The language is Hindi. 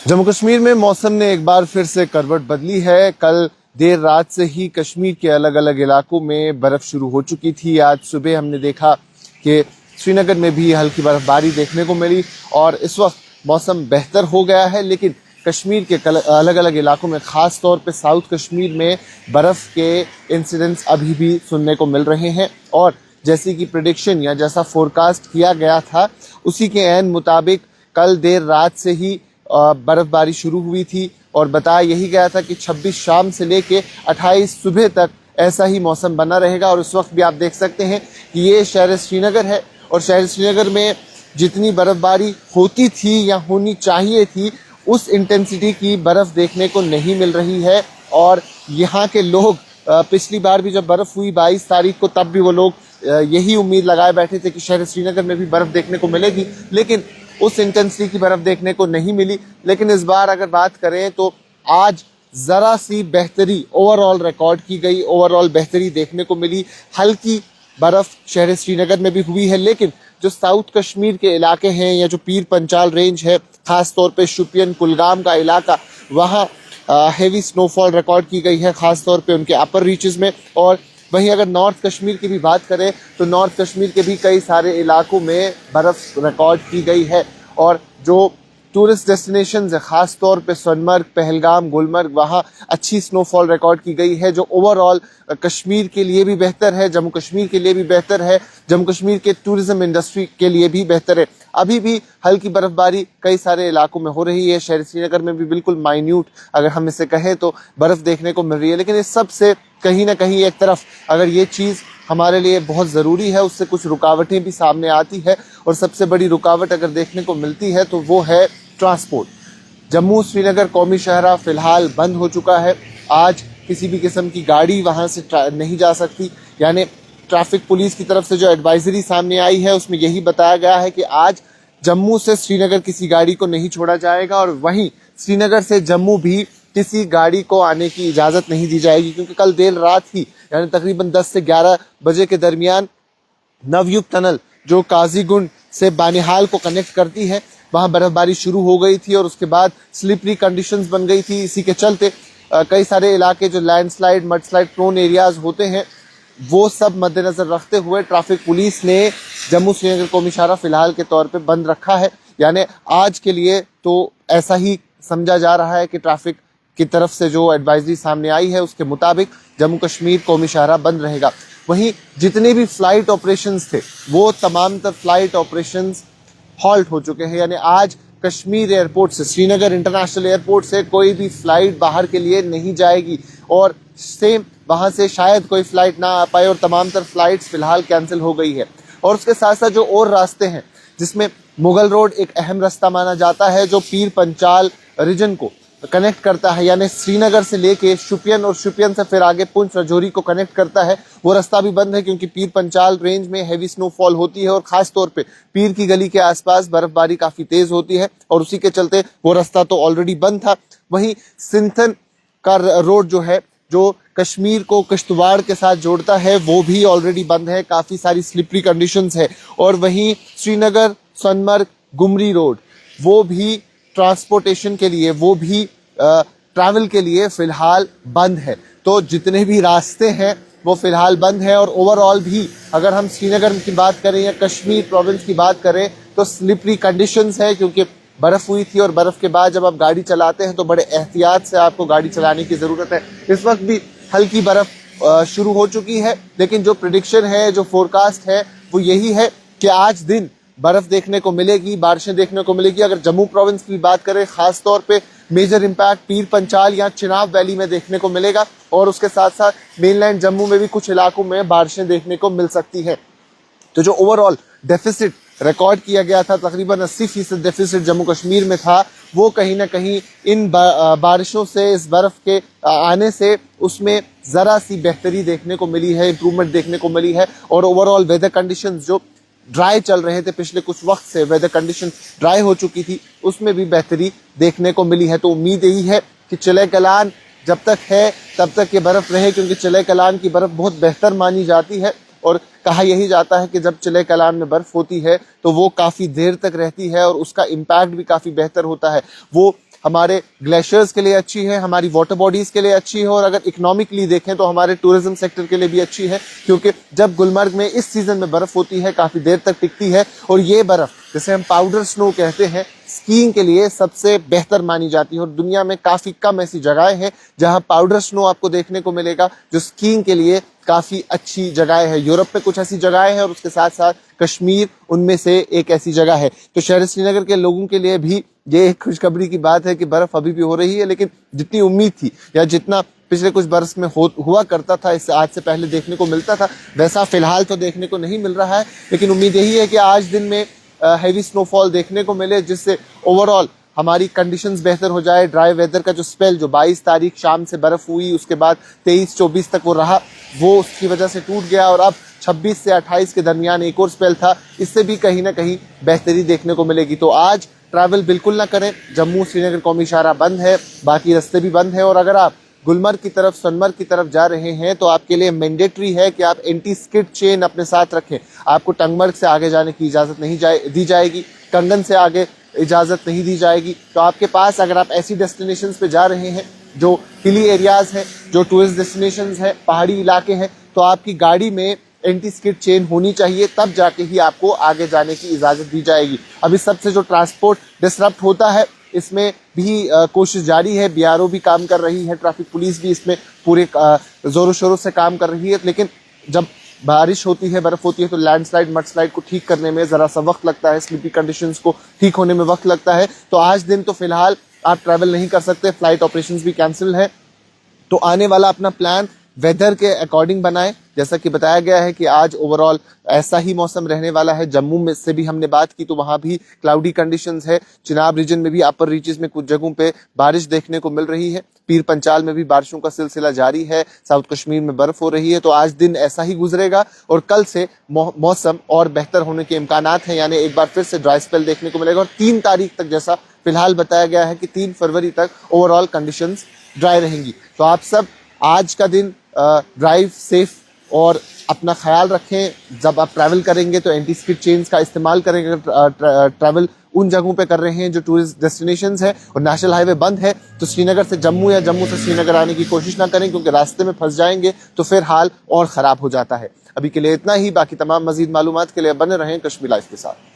जम्मू कश्मीर में मौसम ने एक बार फिर से करवट बदली है। कल देर रात से ही कश्मीर के अलग अलग इलाकों में बर्फ शुरू हो चुकी थी। आज सुबह हमने देखा कि श्रीनगर में भी हल्की बर्फबारी देखने को मिली और इस वक्त मौसम बेहतर हो गया है। लेकिन कश्मीर के अलग अलग इलाकों में, खास तौर पे साउथ कश्मीर में बर्फ के इंसिडेंट्स अभी भी सुनने को मिल रहे हैं। और जैसी कि प्रेडिक्शन या जैसा फोरकास्ट किया गया था, उसी के ऐन मुताबिक कल देर रात से ही बर्फबारी शुरू हुई थी और बताया यही गया था कि 26 शाम से लेके 28 सुबह तक ऐसा ही मौसम बना रहेगा। और इस वक्त भी आप देख सकते हैं कि ये शहर श्रीनगर है और शहर श्रीनगर में जितनी बर्फबारी होती थी या होनी चाहिए थी, उस इंटेंसिटी की बर्फ देखने को नहीं मिल रही है। और यहाँ के लोग पिछली बार भी जब बर्फ हुई 22 तारीख को, तब भी वो लोग यही उम्मीद लगाए बैठे थे कि शहर श्रीनगर में भी बर्फ देखने को मिलेगी, लेकिन उस इंटेंसिटी की बर्फ देखने को नहीं मिली। लेकिन इस बार अगर बात करें तो आज जरा सी बेहतरी ओवरऑल रिकॉर्ड की गई, ओवरऑल बेहतरी देखने को मिली। हल्की बर्फ शहर श्रीनगर में भी हुई है, लेकिन जो साउथ कश्मीर के इलाके हैं या जो पीर पंचाल रेंज है, खास तौर पे शुपियन कुलगाम का इलाका, वहाँ हेवी स्नोफॉल रिकॉर्ड की गई है, खास तौर पे उनके अपर रीचेस में। और वहीं अगर नॉर्थ कश्मीर की भी बात करें तो नॉर्थ कश्मीर के भी कई सारे इलाकों में बर्फ रिकॉर्ड की गई है। और जो टूरिस्ट डेस्टिनेशंस है, खास तौर पे सोनमर्ग, पहलगाम, गुलमर्ग, वहाँ अच्छी स्नोफॉल रिकॉर्ड की गई है, जो ओवरऑल कश्मीर के लिए भी बेहतर है, जम्मू कश्मीर के लिए भी बेहतर है, जम्मू कश्मीर के टूरिज्म इंडस्ट्री के लिए भी बेहतर है। अभी भी हल्की बर्फबारी कई सारे इलाकों में हो रही है। शहर श्रीनगर में भी बिल्कुल माइन्यूट, अगर हम इसे कहें तो, बर्फ देखने को मिल रही है। लेकिन इस सब से कहीं ना कहीं एक तरफ अगर ये चीज़ हमारे लिए बहुत ज़रूरी है, उससे कुछ रुकावटें भी सामने आती है। और सबसे बड़ी रुकावट अगर देखने को मिलती है तो वो है ट्रांसपोर्ट। जम्मू श्रीनगर कौमी शाहराह फिलहाल बंद हो चुका है। आज किसी भी किस्म की गाड़ी वहाँ से नहीं जा सकती। यानी ट्रैफिक पुलिस की तरफ से जो एडवाइजरी सामने आई है, उसमें यही बताया गया है कि आज जम्मू से श्रीनगर किसी गाड़ी को नहीं छोड़ा जाएगा और वहीं श्रीनगर से जम्मू भी किसी गाड़ी को आने की इजाज़त नहीं दी जाएगी, क्योंकि कल देर रात ही यानी तकरीबन 10 से 11 बजे के दरमियान नवयुग टनल जो काजीगुंड से बानिहाल को कनेक्ट करती है, वहां बर्फबारी शुरू हो गई थी और उसके बाद स्लिपरी कंडीशंस बन गई थी। इसी के चलते कई सारे इलाके जो लैंडस्लाइड, मडस्लाइड प्रोन एरियाज होते हैं, वो सब मद्देनजर रखते हुए ट्रैफिक पुलिस ने जम्मू श्रीनगर कौमी शाहराह फिलहाल के तौर पे बंद रखा है। यानी आज के लिए तो ऐसा ही समझा जा रहा है कि ट्रैफिक की तरफ से जो एडवाइजरी सामने आई है उसके मुताबिक जम्मू कश्मीर कौमी शाहराह बंद रहेगा। वहीं जितने भी फ्लाइट ऑपरेशंस थे, वो तमाम तर फ्लाइट ऑपरेशंस हॉल्ट हो चुके हैं। यानी आज कश्मीर एयरपोर्ट से, श्रीनगर इंटरनेशनल एयरपोर्ट से कोई भी फ्लाइट बाहर के लिए नहीं जाएगी और सेम वहां से शायद कोई फ्लाइट ना आ पाए और तमाम तर फ्लाइट्स फिलहाल कैंसिल हो गई है। और उसके साथ साथ जो और रास्ते हैं, जिसमें मुगल रोड एक अहम रास्ता माना जाता है जो पीर पंचाल रीजन को कनेक्ट करता है, यानी श्रीनगर से लेके शुपियन और शुपियन से फिर आगे पुंछ राजौरी को कनेक्ट करता है, वो रास्ता भी बंद है क्योंकि पीर पंचाल रेंज में हैवी स्नोफॉल होती है और खास तौर पे पीर की गली के आसपास बर्फबारी काफी तेज होती है और उसी के चलते वो रास्ता तो ऑलरेडी बंद था। वहीं सिंथन का रोड जो है, जो कश्मीर को किश्तवाड़ के साथ जोड़ता है, वो भी ऑलरेडी बंद है, काफी सारी स्लिपरी कंडीशंस है। और वहीं श्रीनगर सोनमर्ग गुमरी रोड, वो भी ट्रांसपोर्टेशन के लिए, वो भी ट्रैवल के लिए फिलहाल बंद है। तो जितने भी रास्ते हैं वो फिलहाल बंद है। और ओवरऑल भी अगर हम श्रीनगर की बात करें या कश्मीर प्रोविंस की बात करें तो स्लिपरी कंडीशंस है, क्योंकि बर्फ हुई थी और बर्फ के बाद जब आप गाड़ी चलाते हैं तो बड़े एहतियात से आपको गाड़ी चलाने की जरूरत है। इस वक्त भी हल्की बर्फ शुरू हो चुकी है, लेकिन जो प्रेडिक्शन है, जो फोरकास्ट है, वो यही है कि आज दिन बर्फ देखने को मिलेगी, बारिशें देखने को मिलेगी। अगर जम्मू प्रोविंस की बात करें, खास तौर पे मेजर इम्पैक्ट पीर पंचाल या चिनाब वैली में देखने को मिलेगा और उसके साथ साथ मेनलैंड जम्मू में भी कुछ इलाकों में बारिशें देखने को मिल सकती हैं। तो जो ओवरऑल डेफिसिट रिकॉर्ड किया गया था, तकरीबन 80% डेफिसिट जम्मू कश्मीर में था, वो कहीं ना कहीं इन बारिशों से, इस बर्फ के आने से उसमें ज़रा सी बेहतरी देखने को मिली है, इंप्रूवमेंट देखने को मिली है। और ओवरऑल वेदर कंडीशंस जो ड्राई चल रहे थे, पिछले कुछ वक्त से वेदर कंडीशन ड्राई हो चुकी थी, उसमें भी बेहतरी देखने को मिली है। तो उम्मीद यही है कि चिले कलान जब तक है तब तक ये बर्फ़ रहे, क्योंकि चिले कलान की बर्फ़ बहुत बेहतर मानी जाती है और कहा यही जाता है कि जब चिले कलान में बर्फ़ होती है तो वो काफ़ी देर तक रहती है और उसका इम्पैक्ट भी काफ़ी बेहतर होता है। वो हमारे ग्लेशियर्स के लिए अच्छी है, हमारी वाटर बॉडीज के लिए अच्छी है, और अगर इकोनॉमिकली देखें तो हमारे टूरिज्म सेक्टर के लिए भी अच्छी है, क्योंकि जब गुलमर्ग में इस सीजन में बर्फ होती है काफी देर तक टिकती है, और ये बर्फ जिसे हम पाउडर स्नो कहते हैं स्कीइंग के लिए सबसे बेहतर मानी जाती है। और दुनिया में काफी कम ऐसी जगहें हैं जहां पाउडर स्नो आपको देखने को मिलेगा, जो स्कीइंग के लिए काफी अच्छी जगह है। यूरोप में कुछ ऐसी जगहें हैं और उसके साथ साथ कश्मीर उनमें से एक ऐसी जगह है। तो शहर श्रीनगर के लोगों के लिए भी ये एक खुशखबरी की बात है कि बर्फ अभी भी हो रही है, लेकिन जितनी उम्मीद थी या जितना पिछले कुछ बरस में हुआ करता था, इससे आज से पहले देखने को मिलता था, वैसा फिलहाल तो देखने को नहीं मिल रहा है। लेकिन उम्मीद यही है कि आज दिन में हैवी स्नोफॉल देखने को मिले, जिससे ओवरऑल हमारी कंडीशंस बेहतर हो जाए। ड्राई वेदर का जो स्पेल जो 22 तारीख शाम से बर्फ हुई, उसके बाद 23-24 तक वो रहा, वो उसकी वजह से टूट गया, और अब 26 से 28 के दरमियान एक और स्पेल था, इससे भी कहीं ना कहीं बेहतरी देखने को मिलेगी। तो आज ट्रैवल बिल्कुल ना करें, जम्मू श्रीनगर कौमी शाहराह बंद है, बाकी रास्ते भी बंद है, और अगर आप गुलमर्ग की तरफ सोनमर्ग की तरफ जा रहे हैं तो आपके लिए मैंडेटरी है कि आप एंटी स्किड चेन अपने साथ रखें। आपको टंगमर्ग से आगे जाने की इजाजत नहीं दी जाएगी, कंगन से आगे इजाजत नहीं दी जाएगी। तो आपके पास अगर आप ऐसी डेस्टिनेशंस पे जा रहे हैं जो हिली एरियाज हैं, जो टूरिस्ट डेस्टिनेशंस हैं, पहाड़ी इलाके हैं, तो आपकी गाड़ी में एंटी स्किड चेन होनी चाहिए, तब जाके ही आपको आगे जाने की इजाजत दी जाएगी। अभी सबसे जो ट्रांसपोर्ट डिसरप्ट होता है, इसमें भी कोशिश जारी है, बीआरओ भी काम कर रही है, ट्रैफिक पुलिस भी इसमें पूरे जोरों शोरों से काम कर रही है। लेकिन जब बारिश होती है, बर्फ होती है, तो लैंडस्लाइड मडस्लाइड को ठीक करने में जरा सा वक्त लगता है, स्लिपी कंडीशंस को ठीक होने में वक्त लगता है। तो आज दिन तो फिलहाल आप ट्रैवल नहीं कर सकते, फ्लाइट ऑपरेशंस भी कैंसिल है। तो आने वाला अपना प्लान वेदर के अकॉर्डिंग बनाएं। जैसा कि बताया गया है कि आज ओवरऑल ऐसा ही मौसम रहने वाला है। जम्मू में से भी हमने बात की तो वहां भी क्लाउडी कंडीशंस है। चिनाब रीजन में भी अपर रीचेस में कुछ जगहों पे बारिश देखने को मिल रही है। पीर पंचाल में भी बारिशों का सिलसिला जारी है। साउथ कश्मीर में बर्फ हो रही है। तो आज दिन ऐसा ही गुजरेगा और कल से मौसम और बेहतर होने के इम्कानात हैं, यानी एक बार फिर से ड्राई स्पेल देखने को मिलेगा। और 3 तारीख तक जैसा फिलहाल बताया गया है कि 3 फरवरी तक ओवरऑल कंडीशंस ड्राई रहेंगी। तो आप सब आज का दिन ड्राइव सेफ और अपना ख्याल रखें। जब आप ट्रैवल करेंगे तो एंटी स्किड चेन्स का इस्तेमाल करेंगे। अगर ट्रैवल उन जगहों पे कर रहे हैं जो टूरिस्ट डेस्टिनेशंस है और नेशनल हाईवे बंद है, तो श्रीनगर से जम्मू या जम्मू से श्रीनगर आने की कोशिश ना करें, क्योंकि रास्ते में फंस जाएंगे तो फिर हाल और ख़राब हो जाता है। अभी के लिए इतना ही। बाकी तमाम मजीद मालूमात के लिए बने रहें कश्मीर लाइव के साथ।